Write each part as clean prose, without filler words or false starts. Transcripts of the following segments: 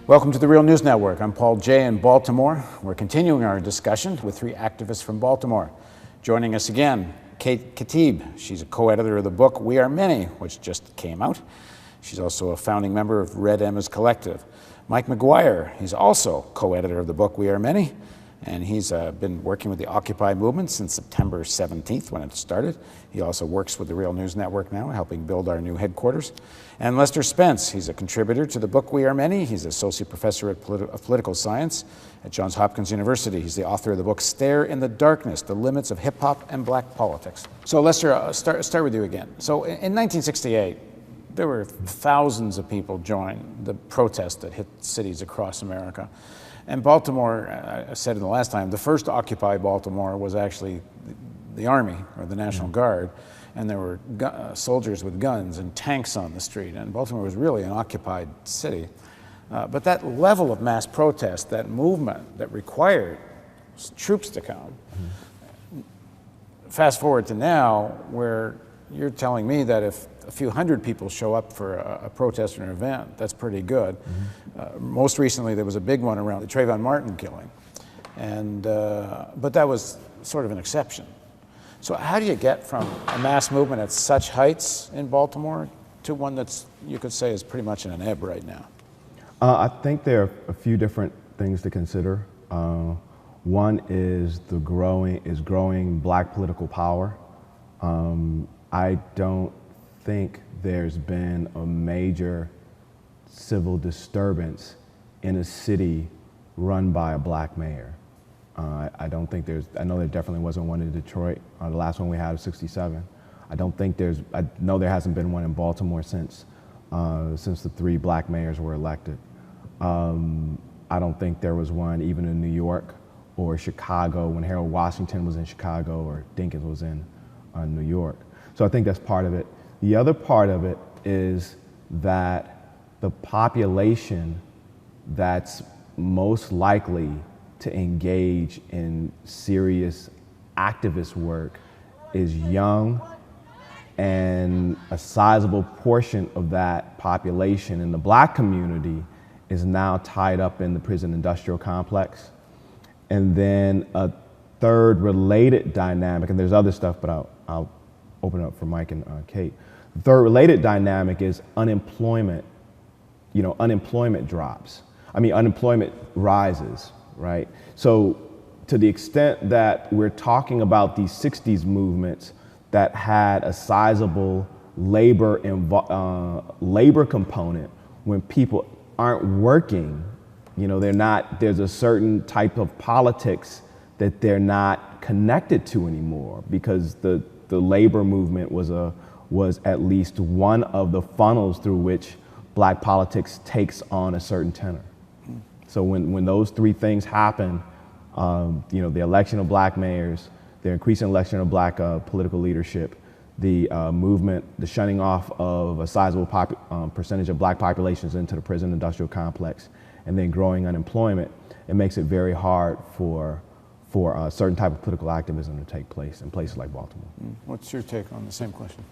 Welcome to the Real News Network. I'm Paul Jay in Baltimore. We're continuing our discussion with three activists from Baltimore. Joining us again, Kate Khatib. She's a co-editor of the book We Are Many, which just came out. She's also a founding member of Red Emma's Collective. Mike McGuire, he's also co-editor of the book We Are Many, and he's been working with the Occupy movement since September 17th when it started. He also works with the Real News Network now, helping build our new headquarters. And Lester Spence, he's a contributor to the book We Are Many. He's associate professor of political science at Johns Hopkins University. He's the author of the book Stare in the Darkness, The Limits of Hip Hop and Black Politics. So Lester, I'll start with you again. So in 1968, there were thousands of people joined the protest that hit cities across America. And Baltimore, I said it the last time, the first Occupy Baltimore was actually the Army or the National Guard, and there were soldiers with guns and tanks on the street, and Baltimore was really an occupied city. But that level of mass protest, that movement that required troops to come, fast forward to now, where you're telling me that if a few hundred people show up for a protest or an event, that's pretty good. Most recently, there was a big one around the Trayvon Martin killing, but that was sort of an exception. So how do you get from a mass movement at such heights in Baltimore to one that's, you could say, is pretty much in an ebb right now? I think there are a few different things to consider. One is growing black political power. I don't think there's been a major civil disturbance in a city run by a black mayor. I don't think I know there definitely wasn't one in Detroit. The last one we had was '67. I know there hasn't been one in Baltimore since the three black mayors were elected. I don't think there was one even in New York or Chicago when Harold Washington was in Chicago or Dinkins was in New York. So I think that's part of it. The other part of it is that the population that's most likely to engage in serious activist work is young, and a sizable portion of that population in the black community is now tied up in the prison industrial complex. And then a third related dynamic, and there's other stuff, but I'll open it up for Mike and Kate. The third related dynamic is unemployment. Unemployment drops. Unemployment rises, right? So to the extent that we're talking about these 60s movements that had a sizable labor component, when people aren't working, there's a certain type of politics that they're not connected to anymore, because the labor movement was at least one of the funnels through which black politics takes on a certain tenor. So when those three things happen, the election of black mayors, the increasing election of black political leadership, the movement, the shunning off of a sizable percentage of black populations into the prison industrial complex, and then growing unemployment, it makes it very hard for a certain type of political activism to take place in places like Baltimore. What's your take on the same question?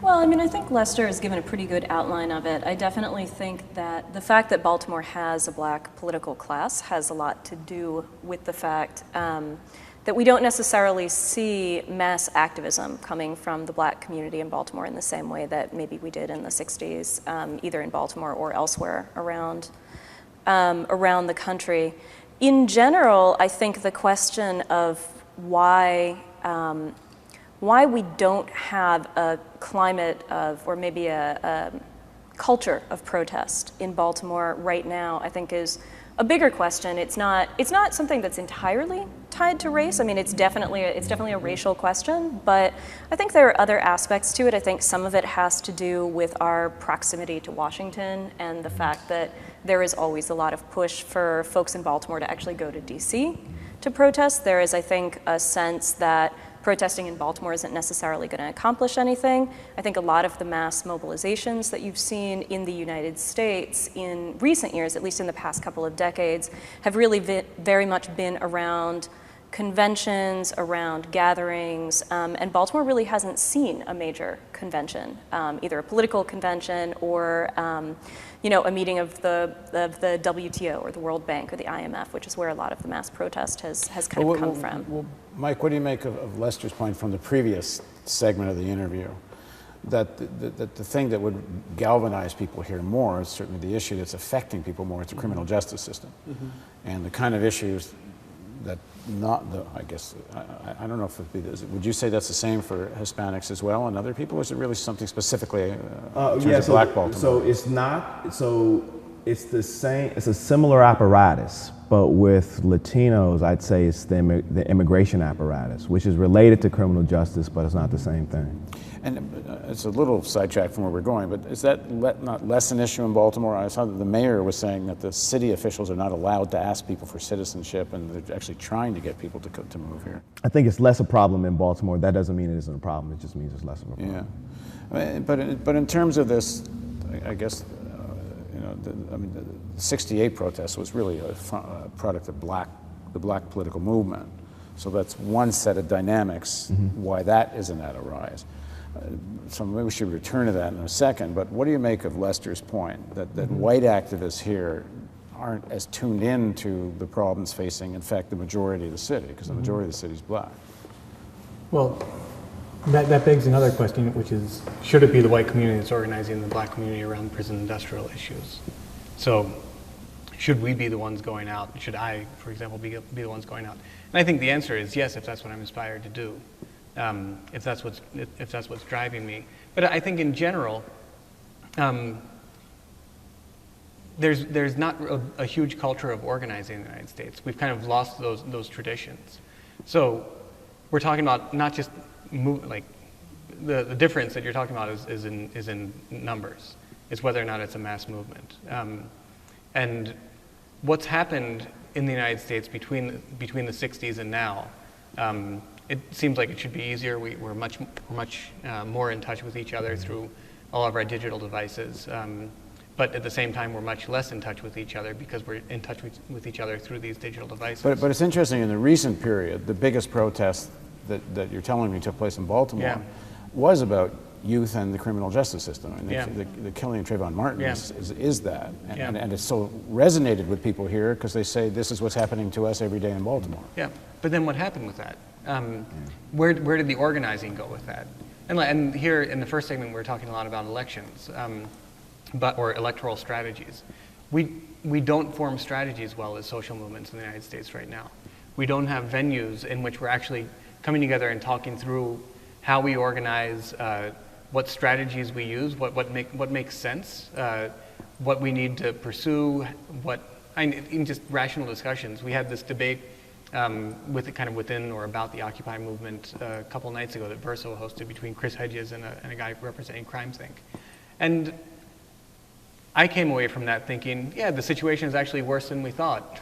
Well, I think Lester has given a pretty good outline of it. I definitely think that the fact that Baltimore has a black political class has a lot to do with the fact that we don't necessarily see mass activism coming from the black community in Baltimore in the same way that maybe we did in the 60s, either in Baltimore or elsewhere around the country. In general, I think the question of why we don't have a climate of, or maybe a culture of protest in Baltimore right now, I think is a bigger question. It's not something that's entirely tied to race. It's definitely a racial question, but I think there are other aspects to it. I think some of it has to do with our proximity to Washington and the fact that there is always a lot of push for folks in Baltimore to actually go to DC to protest. There is, I think, a sense that protesting in Baltimore isn't necessarily going to accomplish anything. I think a lot of the mass mobilizations that you've seen in the United States in recent years, at least in the past couple of decades, have really very much been around conventions, around gatherings, and Baltimore really hasn't seen a major convention, either a political convention or a meeting of the WTO or the World Bank or the IMF, which is where a lot of the mass protest has kind of come from. Well, Mike, what do you make of Lester's point from the previous segment of the interview? That the thing that would galvanize people here more is certainly the issue that's affecting people more. It's the criminal justice system, and the kind of issues that I guess I don't know if it'd be this. Would you say that's the same for Hispanics as well and other people? Or is it really something specifically in terms of Black Baltimore? So it's not. So it's the same. It's a similar apparatus, but with Latinos, I'd say it's the immigration apparatus, which is related to criminal justice, but it's not the same thing. And it's a little sidetracked from where we're going, but is that not less an issue in Baltimore? I saw that the mayor was saying that the city officials are not allowed to ask people for citizenship, and they're actually trying to get people to move here. I think it's less a problem in Baltimore. That doesn't mean it isn't a problem. It just means it's less of a problem. Yeah, but in terms of this, I guess the 68 protest was really a product of the black political movement. So that's one set of dynamics. Why that isn't at a rise. So maybe we should return to that in a second, but what do you make of Lester's point that white activists here aren't as tuned in to the problems facing, in fact, the majority of the city, because the majority of the city is black? Well, that begs another question, which is, should it be the white community that's organizing the black community around prison industrial issues? So should we be the ones going out? Should I, for example, be the ones going out? And I think the answer is yes, if that's what I'm inspired to do. If that's what's driving me. But I think in general, there's not a huge culture of organizing in the United States. We've kind of lost those traditions. So we're talking about not just the difference that you're talking about is in numbers. It's whether or not it's a mass movement. And what's happened in the United States between the 60s and now. It seems like it should be easier. We're much more in touch with each other through all of our digital devices. But at the same time, we're much less in touch with each other because we're in touch with each other through these digital devices. But it's interesting, in the recent period, the biggest protest that you're telling me took place in Baltimore was about youth and the criminal justice system. And the killing of Trayvon Martin is that. And it's so resonated with people here because they say this is what's happening to us every day in Baltimore. Yeah, but then what happened with that? Where did the organizing go with that? And here in the first segment, we're talking a lot about elections, or electoral strategies. We don't form strategies well as social movements in the United States right now. We don't have venues in which we're actually coming together and talking through how we organize, what strategies we use, what makes sense, what we need to pursue, in just rational discussions. We had this debate within or about the Occupy movement a couple nights ago that Verso hosted between Chris Hedges and a guy representing CrimethInc. And I came away from that thinking, yeah, the situation is actually worse than we thought.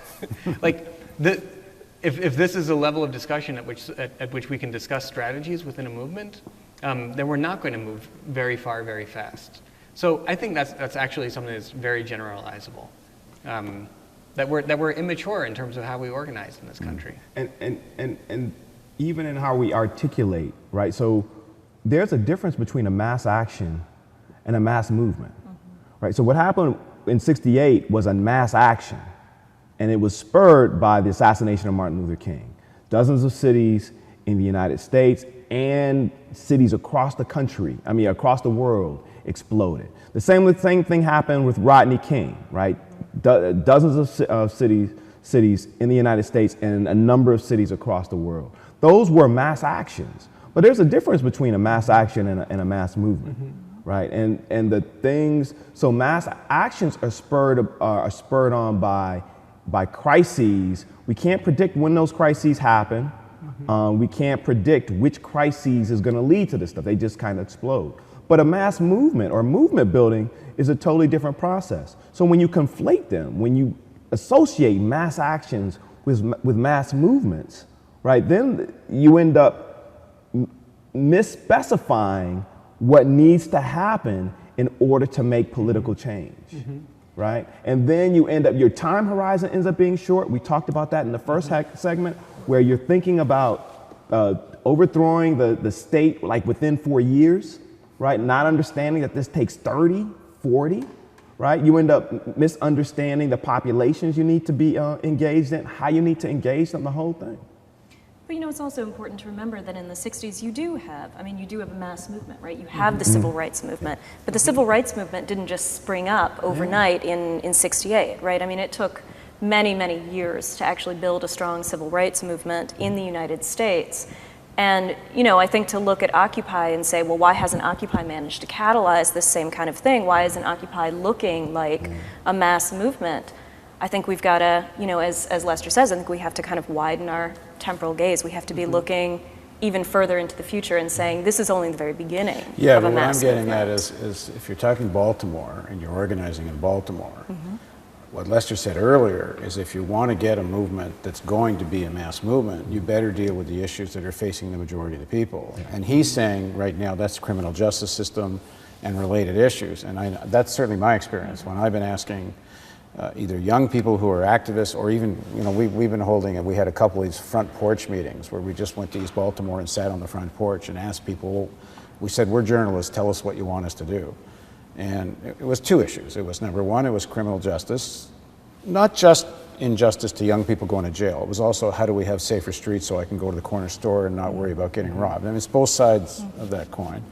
If this is a level of discussion at which we can discuss strategies within a movement, then we're not going to move very far, very fast. So I think that's actually something that's very generalizable. That we're immature in terms of how we organize in this country. And even in how we articulate, right? So there's a difference between a mass action and a mass movement, right? So what happened in '68 was a mass action, and it was spurred by the assassination of Martin Luther King. Dozens of cities in the United States and cities across the country, across the world, exploded. The same thing happened with Rodney King, right? Dozens of cities in the United States and a number of cities across the world. Those were mass actions. But there's a difference between a mass action and a mass movement, right? And the things, so mass actions are spurred on by crises. We can't predict when those crises happen. We can't predict which crises is going to lead to this stuff. They just kind of explode. But a mass movement or movement building is a totally different process. So when you conflate them, when you associate mass actions with mass movements, right, then you end up misspecifying what needs to happen in order to make political change. right? And then you end up, your time horizon ends up being short. We talked about that in the first segment, where you're thinking about overthrowing the state like within 4 years, right? Not understanding that this takes 30, 40, right? You end up misunderstanding the populations you need to be engaged in, how you need to engage them, the whole thing. But you know, it's also important to remember that in the 60s you do have a mass movement, right? You have the civil rights movement, but the civil rights movement didn't just spring up overnight in 68, right? I mean, it took many, many years to actually build a strong civil rights movement in the United States. And, you know, I think to look at Occupy and say, well, why hasn't Occupy managed to catalyze this same kind of thing? Why isn't Occupy looking like a mass movement? I think we've got to, you know, as Lester says, I think we have to kind of widen our temporal gaze. We have to be looking even further into the future and saying this is only the very beginning of a mass movement. Yeah, but what I'm getting at is if you're talking Baltimore and you're organizing in Baltimore, what Lester said earlier is if you want to get a movement that's going to be a mass movement, you better deal with the issues that are facing the majority of the people. And he's saying right now that's the criminal justice system and related issues. And that's certainly my experience when I've been asking either young people who are activists or even, you know, we've been holding, we had a couple of these front porch meetings where we just went to East Baltimore and sat on the front porch and asked people, we said, we're journalists, tell us what you want us to do. And it was two issues. It was number one, it was criminal justice, not just injustice to young people going to jail. It was also how do we have safer streets so I can go to the corner store and not worry about getting robbed. I mean, it's both sides of that coin.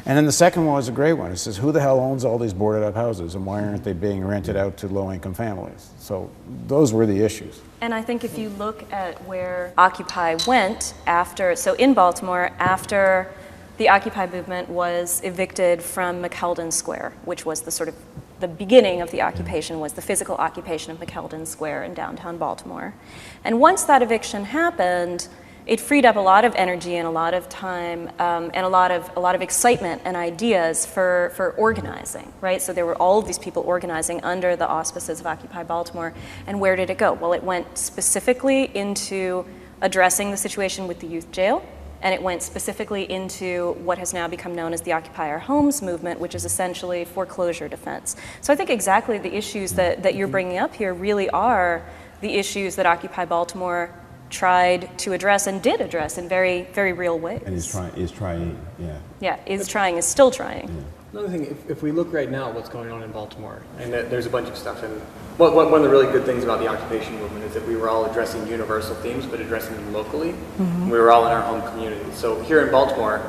And then the second one was a great one. It says, who the hell owns all these boarded up houses and why aren't they being rented out to low income families? So those were the issues. And I think if you look at where Occupy went after, so in Baltimore, after the Occupy movement was evicted from McKeldin Square, which was the sort of the beginning of the occupation, was the physical occupation of McKeldin Square in downtown Baltimore. And once that eviction happened, it freed up a lot of energy and a lot of time and a lot of excitement and ideas for organizing, right? So there were all of these people organizing under the auspices of Occupy Baltimore. And where did it go? Well, it went specifically into addressing the situation with the youth jail, and it went specifically into what has now become known as the Occupy Our Homes movement, which is essentially foreclosure defense. So I think exactly the issues that you're bringing up here really are the issues that Occupy Baltimore tried to address and did address in very, very real ways. And is trying, yeah. Yeah, is trying, is still trying. Yeah. Another thing, if we look right now at what's going on in Baltimore, and there's a bunch of stuff, and one of the really good things about the occupation movement is that we were all addressing universal themes, but addressing them locally. We were all in our home communities. So here in Baltimore,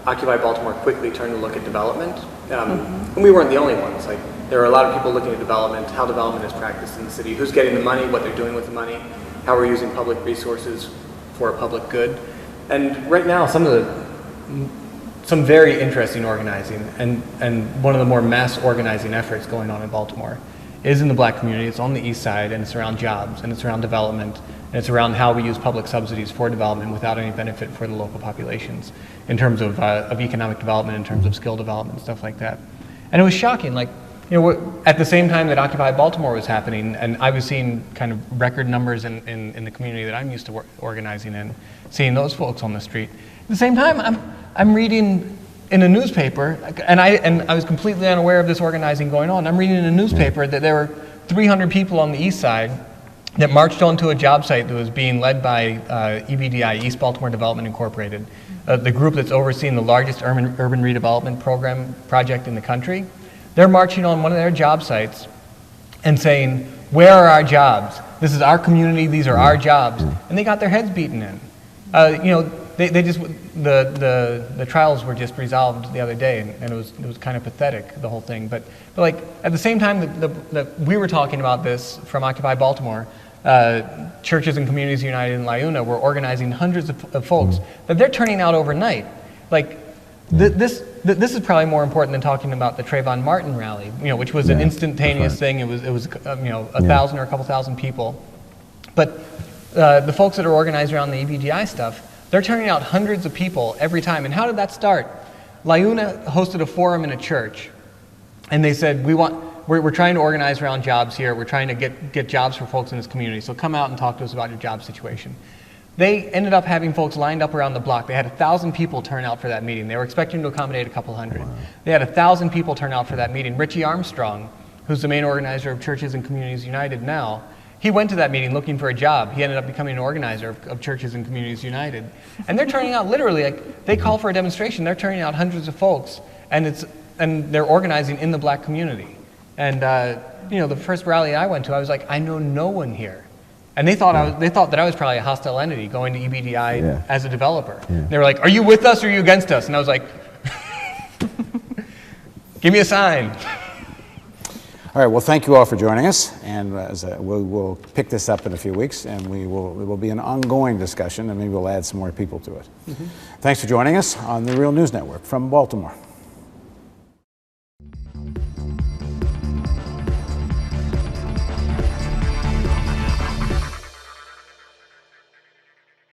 Occupy Baltimore quickly turned to look at development, and we weren't the only ones. Like, there are a lot of people looking at development, how development is practiced in the city, who's getting the money, what they're doing with the money, how we're using public resources for a public good. And right now, some very interesting organizing and one of the more mass organizing efforts going on in Baltimore is in the black community. It's on the east side, and it's around jobs, and it's around development, and it's around how we use public subsidies for development without any benefit for the local populations in terms of economic development, in terms of skill development, stuff like that. And it was shocking, like, you know, at the same time that Occupy Baltimore was happening, and I was seeing kind of record numbers in the community that I'm used to organizing in, seeing those folks on the street. At the same time, I'm reading in a newspaper, and I was completely unaware of this organizing going on. I'm reading in a newspaper that there were 300 people on the east side that marched onto a job site that was being led by EBDI, East Baltimore Development Incorporated, the group that's overseeing the largest urban redevelopment project in the country. They're marching on one of their job sites and saying, where are our jobs? This is our community, these are our jobs. And they got their heads beaten in. You know, the trials were just resolved the other day, and it was kind of pathetic, the whole thing. But like, at the same time that we were talking about this from Occupy Baltimore, Churches and Communities United in LiUNA were organizing hundreds of folks that they're turning out overnight. Like, this is probably more important than talking about the Trayvon Martin rally, you know, which was an instantaneous thing. It was you know, 1,000 or a couple thousand people. But the folks that are organized around the EBDI stuff, they're turning out hundreds of people every time. And how did that start? LiUNA hosted a forum in a church, and they said, we're trying to organize around jobs here. We're trying to get jobs for folks in this community. So come out and talk to us about your job situation. They ended up having folks lined up around the block. They had 1,000 people turn out for that meeting. They were expecting to accommodate a couple hundred. Wow. They had 1,000 people turn out for that meeting. Richie Armstrong who's the main organizer of Churches and Communities United now, he went to that meeting looking for a job. He ended up becoming an organizer of Churches and Communities United. And they're turning out literally, like, they call for a demonstration, they're turning out hundreds of folks, and they're organizing in the black community. And you know, the first rally I went to, I was like, I know no one here. And they thought that I was probably a hostile entity going to EBDI as a developer. They were like, are you with us or are you against us? And I was like, give me a sign. All right, well, thank you all for joining us, and we'll pick this up in a few weeks, and it will be an ongoing discussion, and maybe we'll add some more people to it. Thanks for joining us on the Real News Network from Baltimore.